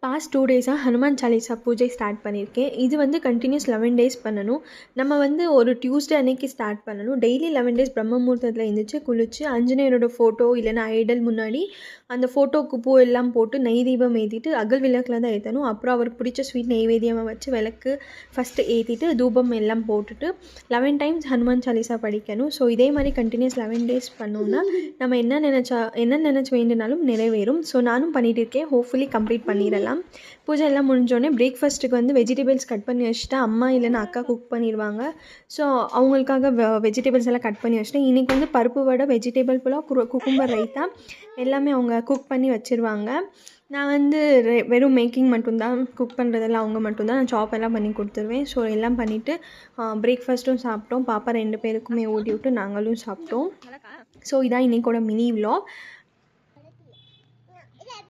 Past 2 டேஸாக ஹனுமான் சாலிசா பூஜை start பண்ணியிருக்கேன். இது வந்து கண்டினியூஸ் 11 டேஸ் பண்ணணும். நம்ம வந்து ஒரு டியூஸ்டே அன்னைக்கு ஸ்டார்ட் பண்ணணும். டெய்லி 11 டேஸ் பிரம்ம முகூர்த்தத்தில் எழுந்திரிச்சு குளிச்சு ஆஞ்சநேயரோட ஃபோட்டோ இல்லைன்னா ஐடல் முன்னாடி அந்த ஃபோட்டோவுக்கு பூ எல்லாம் போட்டு நெய் தீபம் ஏற்றிட்டு அகல் விளக்கில் தான் ஏற்றணும். அப்புறம் அவருக்கு பிடிச்ச ஸ்வீட் நெய்வேத்தியமாக வச்சு விளக்கு ஃபஸ்ட்டு ஏற்றிட்டு தூபம் எல்லாம் போட்டுட்டு 11 டைம்ஸ் ஹனுமான் சாலிசா படிக்கணும். ஸோ இதே மாதிரி கண்டினியூஸ் 11 டேஸ் பண்ணோன்னா நம்ம என்ன நினச்சி வேண்டினாலும் நிறைவேறும். ஸோ நானும் பண்ணிகிட்டு இருக்கேன். ஹோப்ஃபுல்லி கம்ப்ளீட் பண்ணிடலாம். பூஜை எல்லாம் முடிஞ்சோடனே பிரேக்ஃபாஸ்ட்டுக்கு வந்து வெஜிடபிள்ஸ் கட் பண்ணி வச்சுட்டு அம்மா இல்லைன்னா அக்கா குக் பண்ணிடுவாங்க. ஸோ அவங்களுக்காக வெஜிடபிள்ஸ் எல்லாம் கட் பண்ணி வச்சுட்டு இன்றைக்கி வந்து பருப்பு வடை, வெஜிடபிள் புலாவ், குக்கும்பர் ரைத்தா எல்லாமே அவங்க குக் பண்ணி வச்சுருவாங்க. நான் வந்து வெறும் மேக்கிங் மட்டும்தான், குக் பண்ணுறதெல்லாம் அவங்க மட்டும்தான். நான் சாப் எல்லாம் பண்ணி கொடுத்துருவேன். ஸோ எல்லாம் பண்ணிவிட்டு பிரேக்ஃபாஸ்ட்டும் சாப்பிட்டோம். பாப்பா 2 பேருக்குமே ஊட்டி விட்டு நாங்களும் சாப்பிட்டோம். ஸோ இதான் இன்றைக்கோட மினி விலாக்.